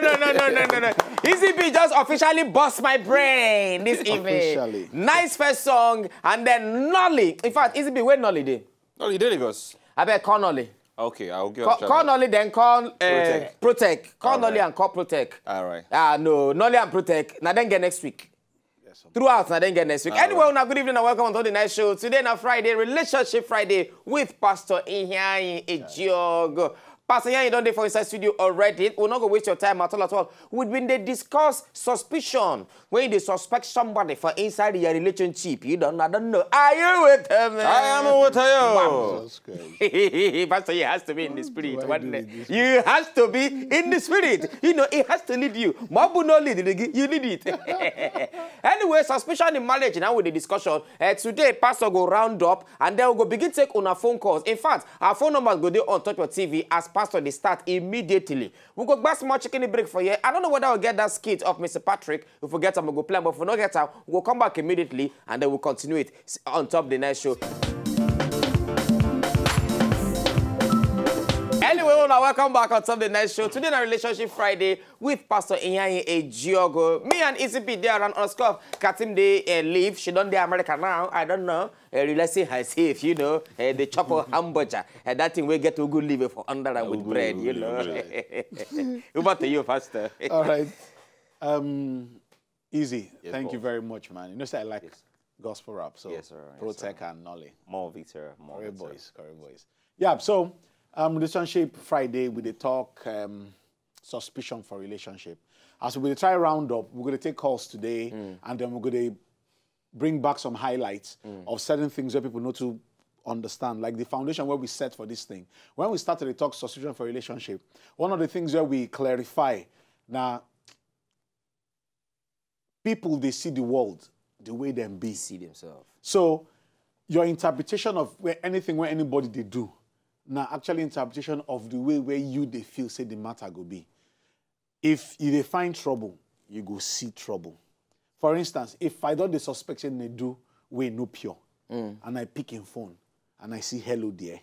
no. Easy B just officially bust my brain this evening. Nice first song, and then Nolly. In fact, Easy B, where Nolly did? Nolly did Lagos. I bet call Nolly. Okay, I'll give it a call Nolly, then call Protect. Call Nolly and call Protect. All right. No, Nolly and Protect. Now then get next week. Throughout, now then get next week. Anyway, now good evening and welcome to the night show. Today, now Friday, Relationship Friday with Pastor Iheanyi Ejiogo. Pastor Iheanyi don't dey for inside studio already. We're not going to waste your time at all. We've been they discuss suspicion. When they suspect somebody for inside your relationship, I don't know. Are you with them? I am with you. Pastor, you has to be in the spirit. You has to be in the spirit. You know, it has to lead you. Mabu no lead you lead it. Anyway, suspicion in marriage. Now with the discussion. Today, Pastor go round up and then we'll go begin take on our phone calls. In fact, our phone numbers go there on top of TV as Pastor, they start immediately. We'll go back small chicken break for you. I don't know whether we'll get that skit of Mr. Patrick. If we get time, we'll go play. But if we don't get time, we'll come back immediately and then we'll continue it on top of the night show. Anyway, welcome back on top of the night show. Today, on Relationship Friday with Pastor Iheanyi Ejiogo. Me and ECP there and on scope. Katim they leave. She done the America now. I don't know. Relaxing herself, you know. The chopper hamburger. That thing we get to good live for under and with bread, you know. Over to you, Pastor. All right. Easy. Yes, thank you very much, man. You know, say I like gospel rap. So yes, sir. Protect and Nolly. More Victor. More boys. Yeah, so Relationship Friday, we talk suspicion for relationship. As we try round up, we're going to take calls today, and then we're going to bring back some highlights of certain things that people know to understand, like the foundation where we set for this thing. When we started to talk suspicion for relationship, one of the things where we clarify, now, people, they see the world the way they see themselves. So, your interpretation of where anybody they do, now actually interpretation of the way where you they feel say the matter go be. If you they find trouble, you go see trouble. For instance, if I don't the suspicion they do we no pure, and I pick in phone and I see hello there,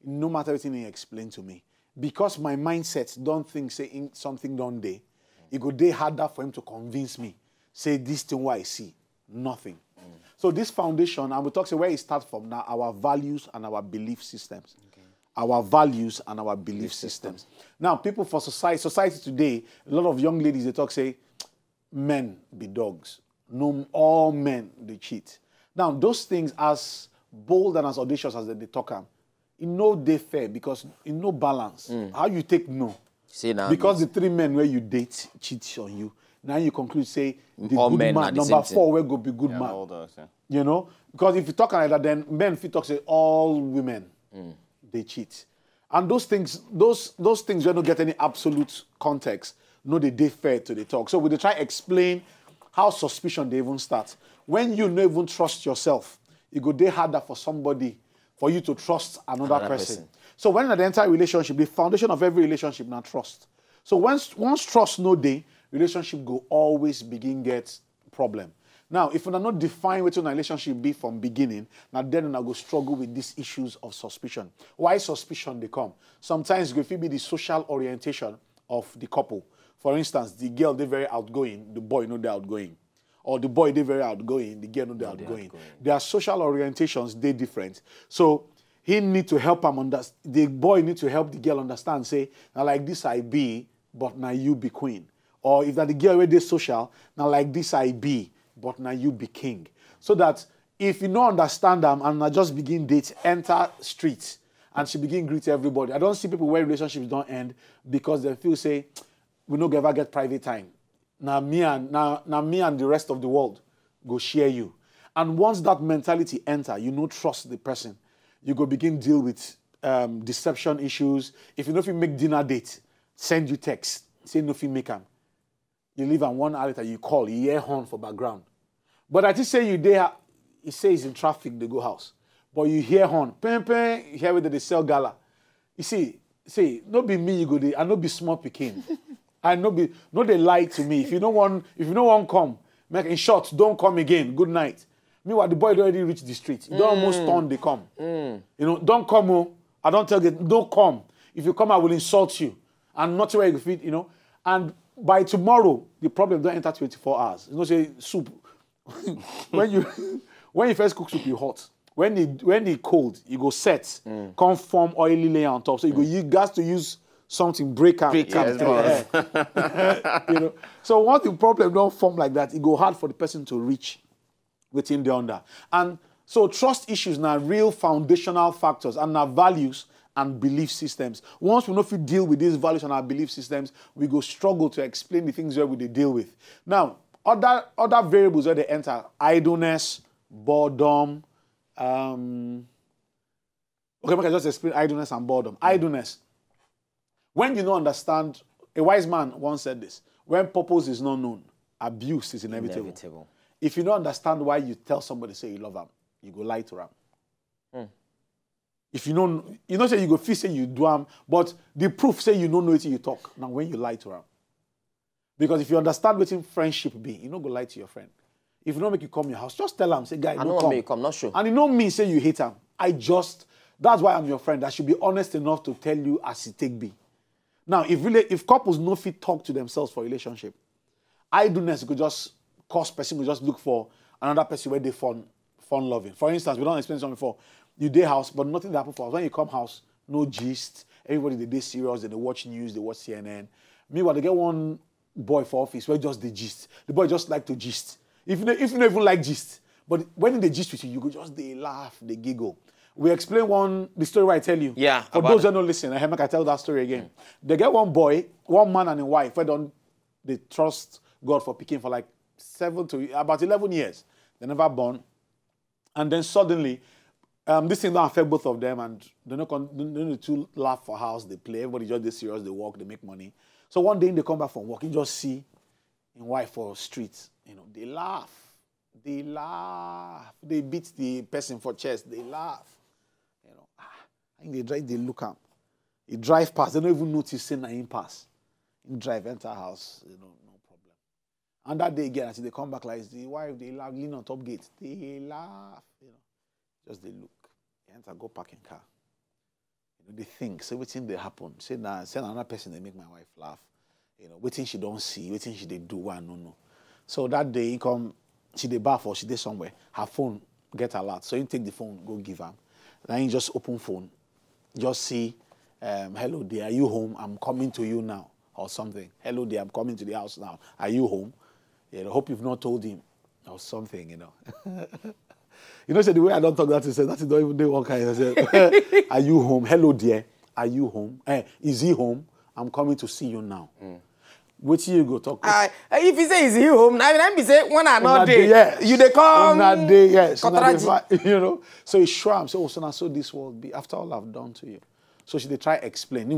no matter what they explain to me, because my mindset don't think saying something done there, it go day harder for him to convince me. Say this thing what I see, nothing. So this foundation, and we talk say where it starts from now, our values and our belief systems. Our values and our belief systems. Now, people for society today, a lot of young ladies, they talk, say, men be dogs. No, all men, they cheat. Now, those things, as bold and as audacious as they talk, it no they fair because in no balance. How you take no? See, now, because the 3 men where you date cheat on you. Now you conclude, say, the all good men man, number 4, where go be good man. All those, You know? Because if you talk like that, then men fit talk, say, all women. They cheat. And those things when don't get any absolute context, no, they fair to the talk. So we try explain how suspicion they even start. When you don't even trust yourself, it go day harder for somebody, for you to trust another person. So when in the entire relationship, the foundation of every relationship now trust. So once trust no day, relationship go always begin get problem. Now, if we are not define what a relationship be from beginning, now then I go struggle with these issues of suspicion. Why suspicion they come? Sometimes it will be the social orientation of the couple. For instance, the girl they very outgoing, the boy no they outgoing, or the boy they very outgoing, the girl no they outgoing. Their social orientations they different. So he need to help him understand. The boy need to help the girl understand. Say now like this I be, but now you be queen. Or if that the girl where they social, now like this I be, but now you be king. So that if you don't understand them and I just begin date, enter streets, and she begin greet everybody. I don't see people where relationships don't end because they feel say, we no ever get private time. Now me and the rest of the world go share you. And once that mentality enter, you no trust the person. You go begin deal with deception issues. If you know if you make dinner date, send you text, say no if you make them. You leave on 1 hour later, you call, you hear horn for background. But I just say you there, he says in traffic, they go house. But you hear horn, pen, you hear whether they sell gala. You see, no be me, you go there, I no be small picking. I no they lie to me. If you don't want come, make in short, don't come again. Good night. Meanwhile, the boy already reached the street. You don't almost turn, they come. You know, don't come, oh. I don't tell you, don't come. If you come, I will insult you. And not where you fit, you know. And by tomorrow, the problem don't enter 24 hours. You know, say soup. when you first cook soup, you hot. When it cold, you go set, come form oily layer on top. So you got to use something break up. You know. So once the problem don't form like that, it go hard for the person to reach within the under. And so trust issues now real foundational factors and our values and belief systems. Once we know if we deal with these values and our belief systems, we go struggle to explain the things where we deal with. Now, other variables where they enter: idleness, boredom. Okay, I can just explain idleness and boredom. Idleness. When you don't understand, a wise man once said this: when purpose is not known, abuse is inevitable. If you don't understand why you tell somebody say you love them, you go lie to them. If you don't say you go feel say you do them, but the proof say you don't know it you talk. Now when you lie to them. Because if you understand what friendship be, you don't go lie to your friend. If you don't make you come your house, just tell him, say, guy, don't come. Come, not sure. And you don't mean say you hate him. That's why I'm your friend. I should be honest enough to tell you as it take be. Now, if couples no fit talk to themselves for relationship, idleness could just cause person will just look for another person where they fun loving. For instance, we don't explain something before. You day house, but nothing happen for us. When you come house, no gist. Everybody they serious, they watch news, they watch CNN. Meanwhile, they get one boy for office where just the gist. The boy just like to gist. If you don't even like gist, but when they gist with you, you go just they laugh, they giggle. We explain the story where I tell you. Yeah. For those who don't listen, I can tell that story again. They get one man and a wife, where they trust God for picking for like about 11 years. They never born. And then suddenly, this thing don't affect both of them, and they don't two laugh for house, they play, everybody just they serious, they work, they make money. So one day they come back from work, you just see in wife for streets, they laugh. They beat the person for chest, they laugh. I think they look up. He drive past, they don't even notice saying that he pass. He drive, enter house, no problem. And that day again, until they come back like the wife, they laugh, lean on top gate, they laugh, just they look. They enter, go park in car. They think, say everything they happen. Say another person they make my wife laugh. Waiting she don't see, waiting she they do one no. So that day he come, she dey bath or she dey somewhere. Her phone get alert. So you take the phone, go give her. Then you just open phone, just see, hello dear, are you home? I'm coming to you now, or something. Hello dear, I'm coming to the house now. Are you home? Hope you've not told him, or something. So the way I don't talk that is that don't even do what kind of say. Are you home? Hello dear, are you home? Is he home? I'm coming to see you now. What you go talk? If he say is he home, I be say one another day. Yes. You they come. On that day, yes. So he shram. So this will be after all I've done to you. So she they try explain.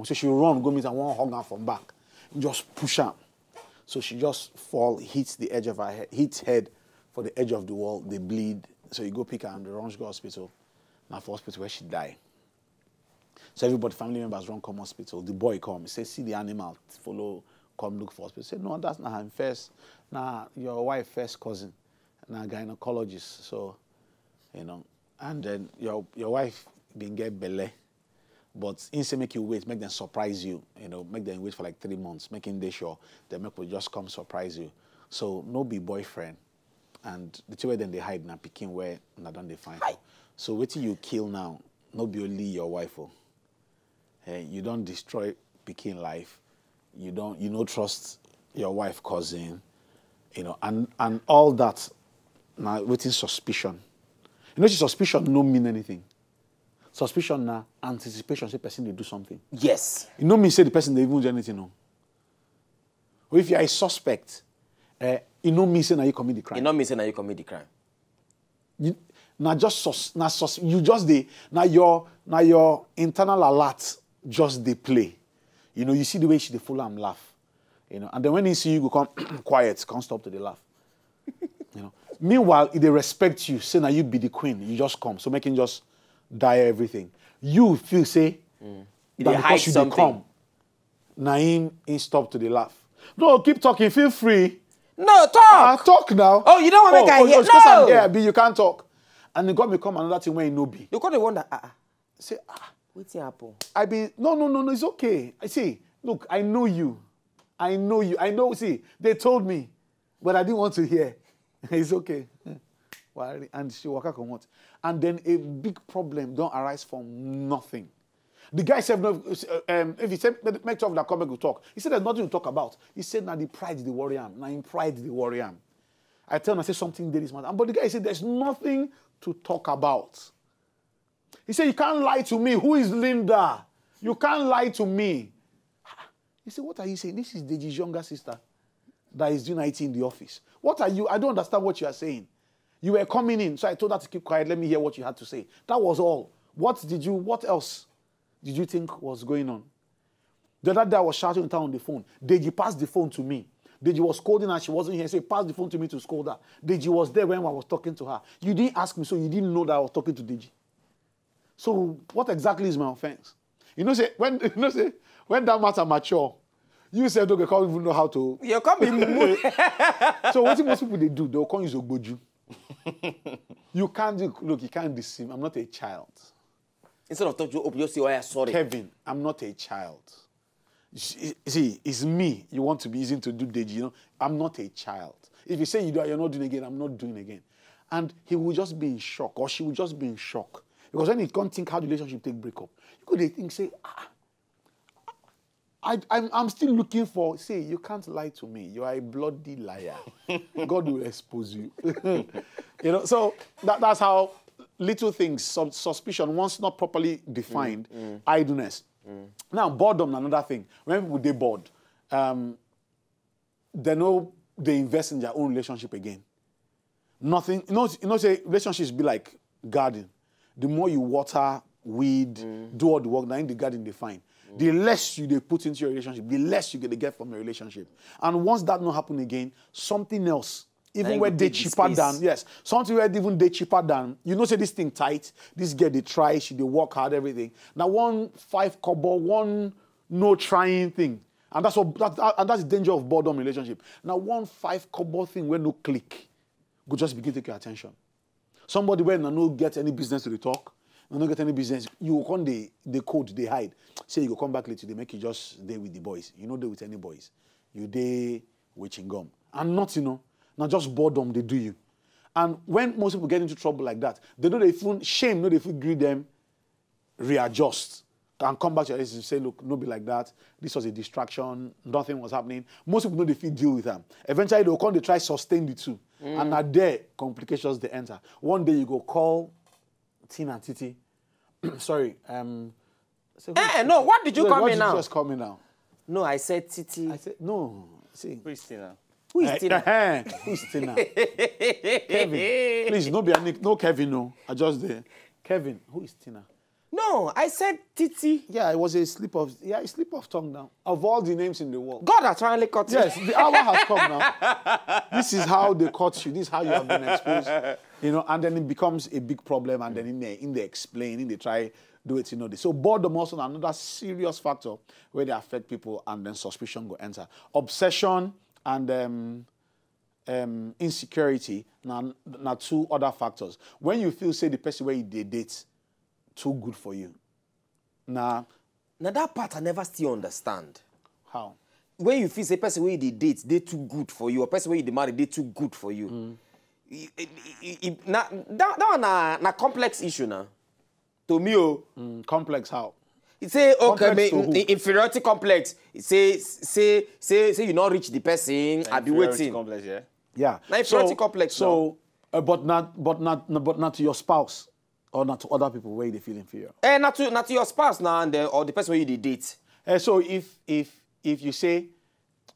So she run, go meet and one hug her from back. Just push her. So she just fall, hits the edge of her head, hits head for the edge of the wall. They bleed. So you go pick her and they rush go hospital. Now for hospital where she die. So everybody, family members run come hospital. The boy come. He say, see the animal, follow, come look for hospital. Say, no, that's not him first. Nah, your wife first cousin. Nah, gynecologist. So, and then your wife been get belly. But instead make you wait, make them surprise you. Make them wait for like 3 months, making they sure. Then make will just come surprise you. So no be boyfriend. And the two way then they hide now, picking where now don't they find. So wait till you kill now, no be only your wife. You don't destroy picking life. You don't trust your wife cousin, and all that. Now waiting suspicion. Suspicion no mean anything. Suspicion now anticipation say person they do something. Yes. You know me say the person they even do anything no. Or if you are a suspect, you know me say now you commit the crime. You know me say now you commit the crime. Your internal alert just they play. You see the way she they follow and laugh. And then when he see you go come quiet, can't stop to the laugh. Meanwhile, if they respect you, say now you be the queen, you just come. So make him just die everything. You feel say that because you they come, now him stop to the laugh. No, keep talking, feel free. No, talk. Talk now. Oh, you don't want to make I hear. Because I'm here, B, you can't talk. And you got me come another thing when you know B. You got to wonder, say, what's happening? No, it's okay. I say, look, I know you. I know you. I know, see, they told me, but I didn't want to hear. It's okay. And she walk out. And then a big problem don't arise from nothing. The guy said, no, if he said, make talk that comic will talk. He said, there's nothing to talk about. He said, now the pride the worry am. Now in pride the worry am. I tell him, I say something there this matter. But the guy said, there's nothing to talk about. He said, you can't lie to me. Who is Linda? You can't lie to me. He said, what are you saying? This is Deji's younger sister that is doing IT in the office. What are you? I don't understand what you are saying. You were coming in, so I told her to keep quiet. Let me hear what you had to say. That was all. What else did you think was going on? The other day I was shouting on the phone. Deji passed the phone to me. Deji was scolding her. She wasn't here. So he passed the phone to me to scold her. Deji was there when I was talking to her. You didn't ask me, so you didn't know that I was talking to Deji. So what exactly is my offense? When that matter mature, you said, okay, can't even know how to. You can't be moved. So what most people they do, they'll call you Zogboju. You can't deceive. I'm not a child. Instead of talking, you say, oh, sorry. Kevin, I'm not a child. See, it's me. You want to be easy to do Deji, I'm not a child. If you say you're not doing again, I'm not doing again. And he will just be in shock, or she will just be in shock. Because when he can't think how the relationship take break up, you could think, say, I'm still looking for, say, you can't lie to me. You are a bloody liar. God will expose you. So that's how little things, suspicion, once not properly defined, idleness. Now, boredom, another thing. When people they bored, they know they invest in their own relationship again. Nothing, say relationships be like garden. The more you water, weed, do all the work, now in the garden they find. The less they put into your relationship, the less you get from your relationship. And once that not happen again, something else, even where they cheaper than, something where even they cheaper than, say this thing tight, this girl they try, they work hard, everything. Now 1 5 kobo, one no trying thing. And that's the danger of boredom relationship. Now 1 5 kobo thing where no click, go just begin to take your attention. Somebody where no get any business to the talk, no get any business, you will come the code, they hide. Say you go come back later, they make you just day with the boys. You know, day with any boys. You day with chingum. And not, not just boredom, they do you. And when most people get into trouble like that, they know they feel shame, they feel greed them, readjust, and come back to your and say, look, no be like that. This was a distraction, nothing was happening. Most people know they feel deal with them. Eventually they'll come, they try sustain the two. And at there, complications they enter. One day you go call Tina and Titi. Sorry. No, what did you call me now? What did you just call me now? No, I said Titi. I said, no. See. Who is Tina? Who is Tina? Who is Tina? Kevin. Please, no Kevin, no. I just there. Kevin, who is Tina? No, I said Titi. Yeah, it was a slip of tongue now. Of all the names in the world. God has finally caught you. Yes, the hour has come now. This is how they caught you. This is how you have been exposed. And then it becomes a big problem. And then in they explain, they try do it, So boredom also another serious factor where they affect people, and then suspicion will enter. Obsession and insecurity now two other factors. When you feel, say, the person where you date too good for you. Now that part I never still understand. How? When you feel, say, person where you date, they too good for you, or person where you marry, they too good for you. That one a complex issue now. To me, complex how? It say okay, inferiority complex. It say you not reach the person. I be waiting. Complex, yeah. Yeah. Now inferiority complex. So, but not to your spouse or not to other people where they feel inferior. Not to your spouse now, or the person where you date. So if you say,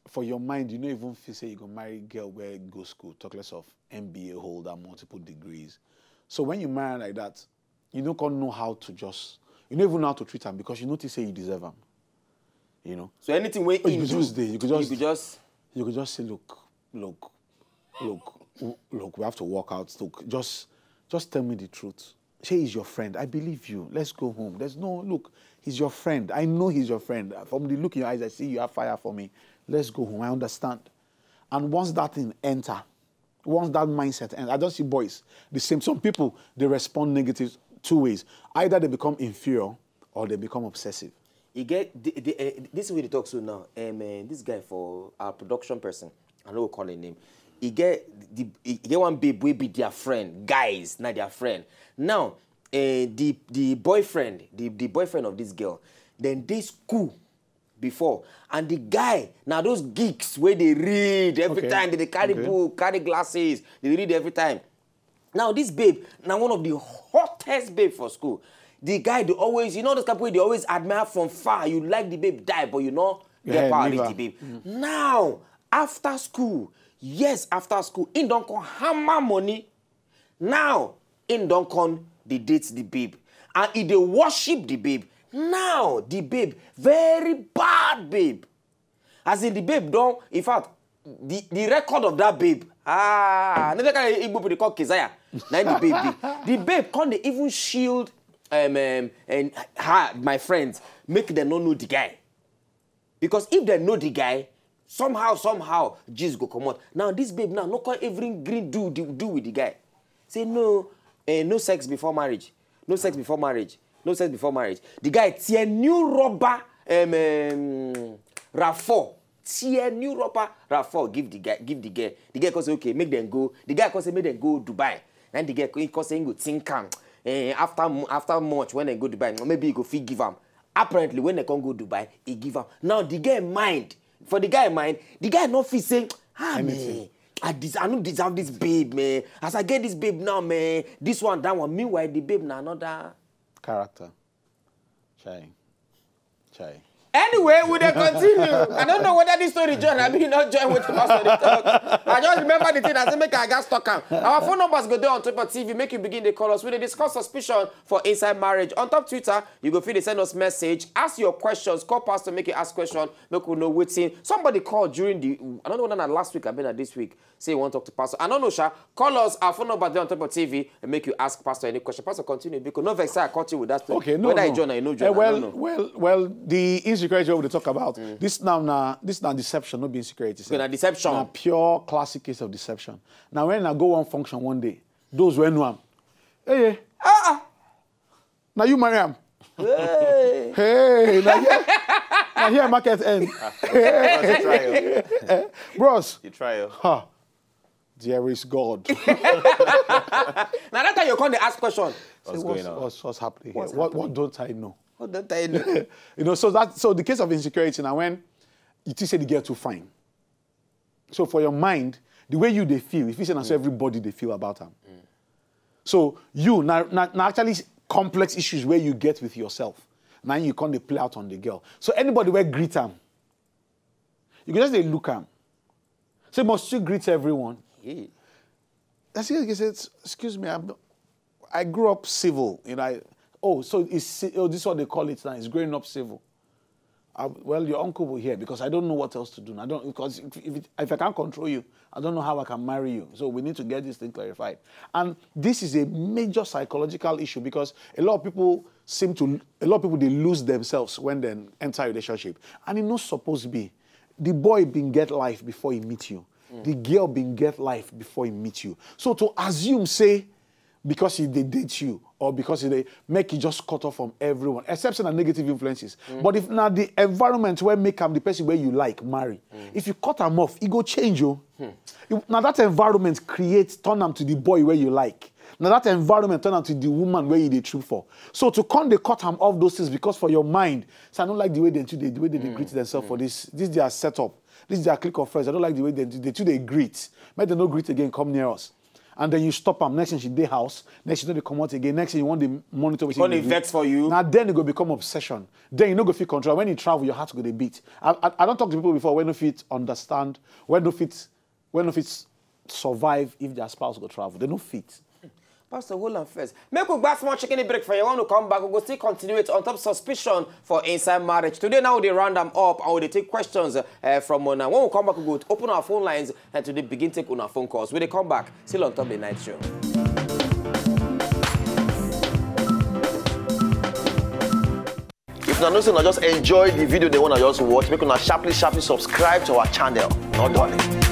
for your mind, you don't even feel say you go marry a girl where you go school, talk less of MBA holder, multiple degrees. So when you marry like that, you don't know how to you don't even know how to treat them because you notice say you deserve them. So anything where you could just say, look, we have to work out. Look, just tell me the truth. Say he's your friend. I believe you. Let's go home. Look, he's your friend. I know he's your friend. From the look in your eyes, I see you have fire for me. Let's go home. I understand. And once that thing enter, once that mindset enter, I don't see boys the same. Some people, they respond negative two ways. Either they become inferior or they become obsessive. he get this is what he talks to now. This guy for our production person, I know we'll call him name. He get one babe will be their friend, guys, not their friend. Now, the boyfriend, the boyfriend of this girl, then they school before, and the guy, now those geeks where they read every time, they carry book, carry glasses, they read every time. Now this babe, now one of the hottest babe for school. The guy, they always, you know those couple, they always admire from far. You like the babe die, but you know, get power reach the babe. Now, after school, yes, after school, in don't come hammer money. Now, in don't come, they date the babe. And if they worship the babe, now, the babe, very bad babe. As in the babe don't, in fact, the record of that babe, never can Igbo people call Keziah. Now the babe, the babe can't even shield and her, my friends, make them not know the guy. Because if they know the guy, somehow, Jesus go come out. Now this babe now, no call every green do with the guy. Say no, no sex before marriage. No sex before marriage. No sex before marriage. The guy tie new rubber RAV4. Tie new rubber RAV4. Give the guy. The guy say okay, make them go. The guy say make them go Dubai. And the guy say go think after much when they go Dubai, maybe he go fit give him. Apparently when they can't go Dubai, he give him. Now the guy mind. For the guy mind, the guy not fit saying, man, I don't deserve this babe, man. As I get this babe now, man, this one, that one. Meanwhile, the babe now another character. Chai. Anyway, we will continue. I don't know whether this story join. I mean, not join with the pastor talk. I just remember the thing. I said, make I got stuck on. Our phone numbers go there on top of TV. Make you begin the call us. We discuss suspicion for inside marriage. On top Twitter, you go feel they send us message. Ask your questions. Call pastor, make you ask question. Make you know waiting. Somebody called during the, I don't know whether last week, I've been at this week. Say you want to talk to pastor. I don't know, Sha. Call us. Our phone number there on top of TV and make you ask pastor any question. Pastor, continue because no vex. I caught you with that story. Okay, no. Whether I join or you know join. Well, the insecurity we talk about. This now deception, not being insecurity. Now deception. Now pure classic case of deception. Now when I go on function one day, those when know hey, now you marry him. Hey, now here market end. Bros. You try. There is God. Now that time you come to ask question. What's going on? What's happening here? What don't I know? What don't I know? You know, so the case of insecurity now when you say the girl too fine. So for your mind, the way they feel, if you say now everybody they feel about them. So you now actually complex issues where you get with yourself. Now you can't play out on the girl. So anybody will greet them. You can just look them. So must you greet everyone? Yeah. I see. Excuse me, I grew up civil. You know, so this is what they call it now. It's growing up civil. Well, your uncle will hear because I don't know what else to do. Because if I can't control you, I don't know how I can marry you. So we need to get this thing clarified. And this is a major psychological issue because a lot of people they lose themselves when they enter a relationship. And it's not supposed to be. The boy been get life before he meet you. The girl been get life before he meet you. So to assume, say, because they date you or because they make you just cut off from everyone, except some negative influences. But if now the environment where make him the person where you like marry, if you cut him off, it go change you. Now that environment turn him to the boy where you like. Now that environment turn him to the woman where you they true for. So to come they cut him off those things because for your mind, so I don't like the way they greet themselves for this. This is their setup. This is their clique of friends. I don't like the way they greet. Make them no greet again, come near us. And then you stop them. Next thing she day house. Next thing they come out again. Next thing you want the monitor. When they vex for you. Now then it go become obsession. Then you no go feel control. When you travel, your heart go the beat. I don't talk to people before when no fit understand, when no fit survive if their spouse go travel. They no fit. Pastor, hold on first. Make we back small chicken break for you. Want to come back? We go still continue it on top suspicion for inside marriage. Today now they round them up and we take questions from one. When we come back, we go open our phone lines and today begin take on our phone calls. When they come back, still on top of the night show. If you know, just enjoy the video they want to just watch. Make sure sharply subscribe to our channel. Not done.